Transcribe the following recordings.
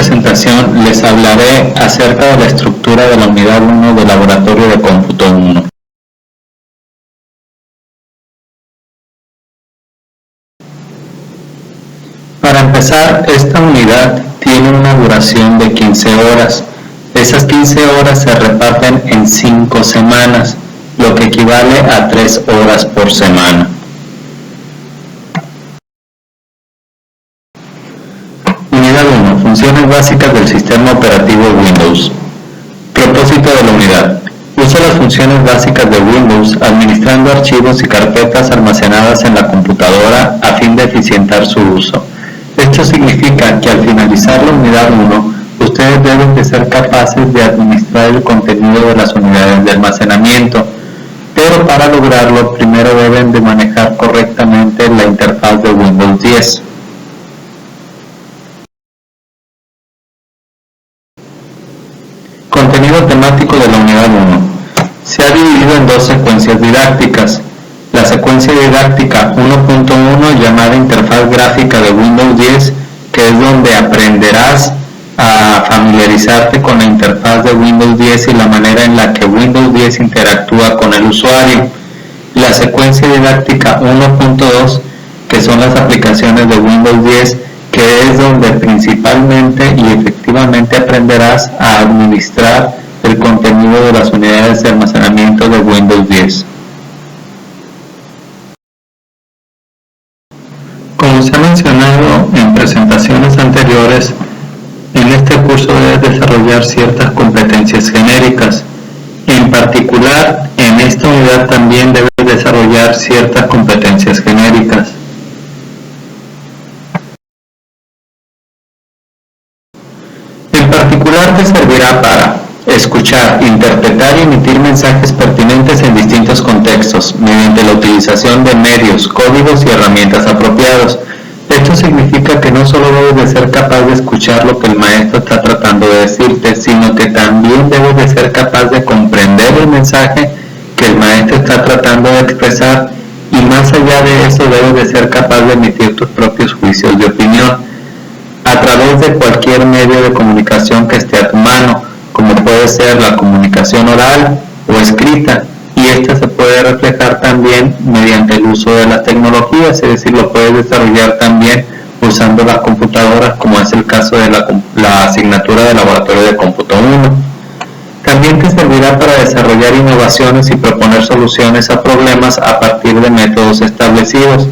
presentación les hablaré acerca de la estructura de la unidad 1 del Laboratorio de Cómputo 1. Para empezar, esta unidad tiene una duración de 15 horas. Esas 15 horas se reparten en 5 semanas, lo que equivale a 3 horas por semana. Unidad 1. Funciones básicas del sistema operativo Windows. Propósito de la unidad. Usa las funciones básicas de Windows administrando archivos y carpetas almacenadas en la computadora a fin de eficientar su uso. Esto significa que al finalizar la unidad 1, ustedes deben de ser capaces de administrar el contenido de las unidades de almacenamiento, pero para lograrlo primero deben de manejar correctamente la interfaz de Windows 10. Contenido temático de la unidad 1. Se ha dividido en dos secuencias didácticas. La secuencia didáctica 1.1 llamada Interfaz Gráfica de Windows 10, que es donde aprenderás a familiarizarte con la interfaz de Windows 10 y la manera en la que Windows 10 interactúa con el usuario. La secuencia didáctica 1.2, que son las aplicaciones de Windows 10, que es donde principalmente y efectivamente aprenderás a administrar el contenido de las unidades de almacenamiento de Windows 10. Como se ha mencionado en presentaciones anteriores, en este curso debes desarrollar ciertas competencias genéricas. En particular, en esta unidad también debes desarrollar ciertas competencias genéricas. En particular te servirá para escuchar, interpretar y emitir mensajes pertinentes en distintos contextos, mediante la utilización de medios, códigos y herramientas apropiados. Esto significa que no solo debes de ser capaz de escuchar lo que el maestro está tratando de decirte, sino que también debes de ser capaz de comprender el mensaje que el maestro está tratando de expresar, y más allá de eso debes de ser capaz de emitir tus propios juicios de opinión a través de cualquier medio de comunicación que esté a tu mano, como puede ser la comunicación oral o escrita, y esta se puede reflejar también mediante el uso de las tecnologías, es decir, lo puedes desarrollar también usando las computadoras, como es el caso de la asignatura de Laboratorio de Cómputo 1. También te servirá para desarrollar innovaciones y proponer soluciones a problemas a partir de métodos establecidos.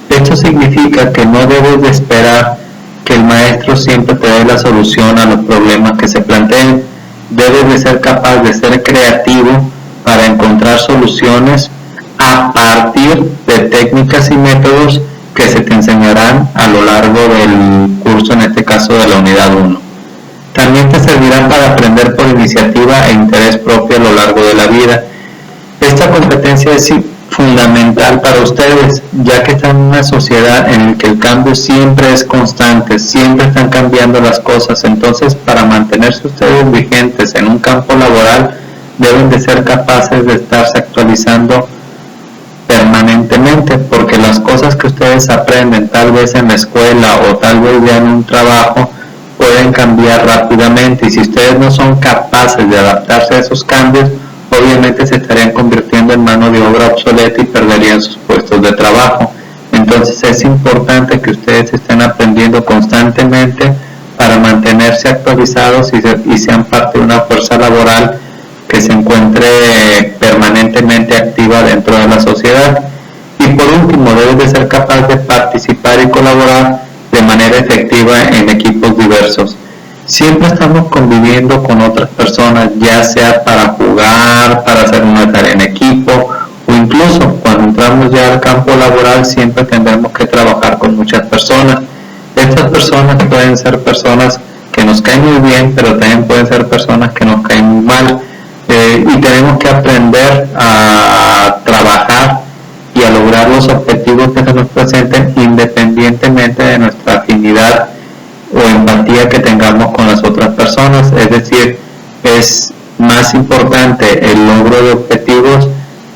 Esto significa que no debes de esperar que el maestro siempre te dé la solución a los problemas que se planteen. Debes de ser capaz de ser creativo para encontrar soluciones a partir de técnicas y métodos que se te enseñarán a lo largo del curso, en este caso de la unidad 1. También te servirá para aprender por iniciativa e interés propio a lo largo de la vida. Esta competencia es fundamental para ustedes, ya que están en una sociedad en la que el cambio siempre es constante, siempre están cambiando las cosas. Entonces, para mantenerse ustedes vigentes en un campo laboral, deben de ser capaces de estarse actualizando permanentemente, porque las cosas que ustedes aprenden tal vez en la escuela o tal vez ya en un trabajo pueden cambiar rápidamente, y si ustedes no son capaces de adaptarse a esos cambios, obviamente se estarían convirtiendo en mano de obra obsoleta y perderían sus puestos de trabajo. Entonces es importante que ustedes estén aprendiendo constantemente para mantenerse actualizados y sean parte de una fuerza laboral que se encuentre permanentemente activa dentro de la sociedad. Y por último, debes de ser capaz de participar y colaborar de manera efectiva en equipos diversos. Siempre estamos conviviendo con otras personas, ya sea para jugar, para hacer una tarea en equipo, o incluso cuando entramos ya al campo laboral siempre tendremos que trabajar con muchas personas. Estas personas pueden ser personas que nos caen muy bien, pero también pueden ser personas que nos caen muy mal, y tenemos que aprender a trabajar y a lograr los objetivos que se nos presenten independientemente de nuestra afinidad o empatía que tengamos con las otras personas. Es decir, es más importante el logro de objetivos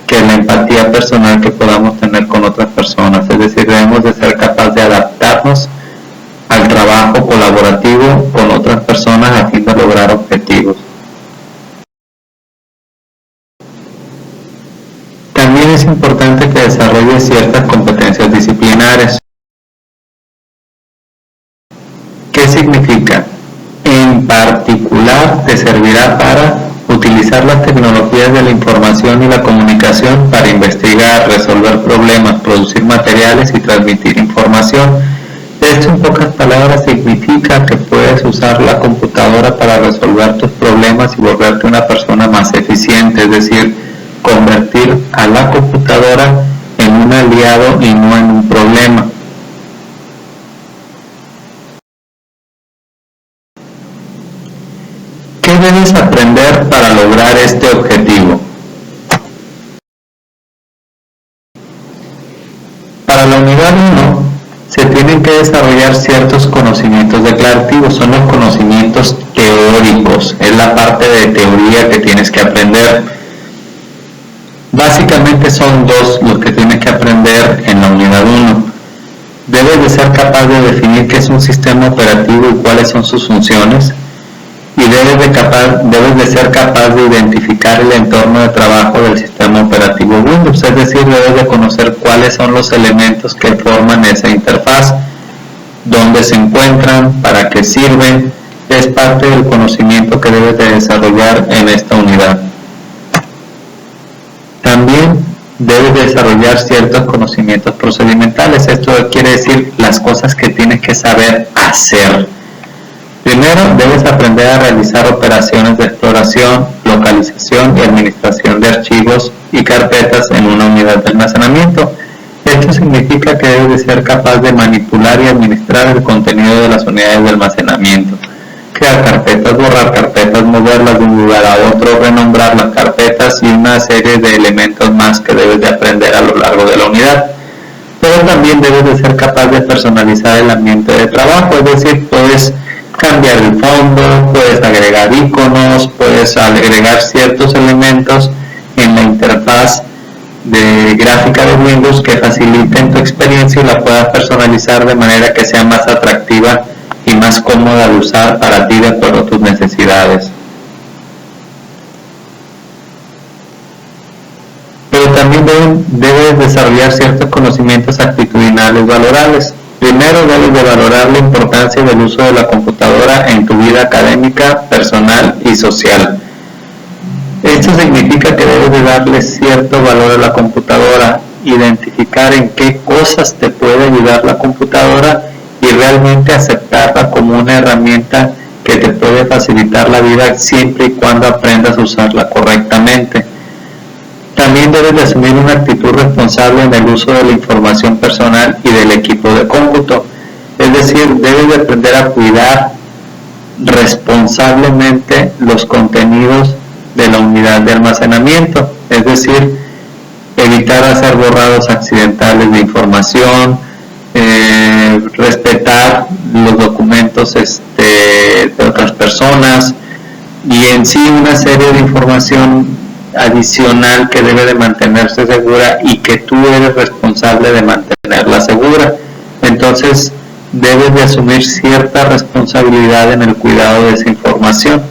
que la empatía personal que podamos tener con otras personas. Es decir, debemos de ser capaces de adaptarnos al trabajo trabajo colaborativo con otras personas a fin de lograr objetivos. También es importante que desarrolle ciertas competencias disciplinares. ¿Qué significa? En particular, te servirá para utilizar las tecnologías de la información y la comunicación para investigar, resolver problemas, producir materiales y transmitir información. Esto, en pocas palabras, significa que puedes usar la computadora para resolver tus problemas y volverte una persona más eficiente, es decir, convertir a la computadora en un aliado y no en un problema. ¿Qué debes aprender para lograr este objetivo? Para la unidad 1 se tienen que desarrollar ciertos conocimientos declarativos, son los conocimientos teóricos, es la parte de teoría que tienes que aprender. Básicamente son dos los que tienes que aprender en la unidad 1. Debes de ser capaz de definir qué es un sistema operativo y cuáles son sus funciones. Y debes de ser capaz de identificar el entorno de trabajo del sistema operativo Windows, es decir, debes de conocer cuáles son los elementos que forman esa interfaz, dónde se encuentran, para qué sirven. Es parte del conocimiento que debes de desarrollar en esta unidad. También debes de desarrollar ciertos conocimientos procedimentales, esto quiere decir las cosas que tienes que saber hacer. Primero, debes aprender a realizar operaciones de exploración, localización y administración de archivos y carpetas en una unidad de almacenamiento. Esto significa que debes de ser capaz de manipular y administrar el contenido de las unidades de almacenamiento. Crear carpetas, borrar carpetas, moverlas de un lugar a otro, renombrar las carpetas y una serie de elementos más que debes de aprender a lo largo de la unidad. Pero también debes de ser capaz de personalizar el ambiente de trabajo, es decir, puedes cambiar el fondo, puedes agregar iconos, puedes agregar ciertos elementos en la interfaz de gráfica de Windows que faciliten tu experiencia y la puedas personalizar de manera que sea más atractiva y más cómoda de usar para ti de acuerdo a tus necesidades. Pero también debes desarrollar ciertos conocimientos actitudinales valorables. Primero, debes de valorar la importancia del uso de la computadora en tu vida académica, personal y social. Esto significa que debes de darle cierto valor a la computadora, identificar en qué cosas te puede ayudar la computadora y realmente aceptarla como una herramienta que te puede facilitar la vida siempre y cuando aprendas a usarla correctamente. También debes de asumir una actitud responsable en el uso de la información personal y del equipo de cómputo. Es decir, debes de aprender a cuidar responsablemente los contenidos de la unidad de almacenamiento. Es decir, evitar hacer borrados accidentales de información, respetar los documentos de otras personas y en sí una serie de información adicional que debe de mantenerse segura y que tú eres responsable de mantenerla segura. Entonces debes de asumir cierta responsabilidad en el cuidado de esa información.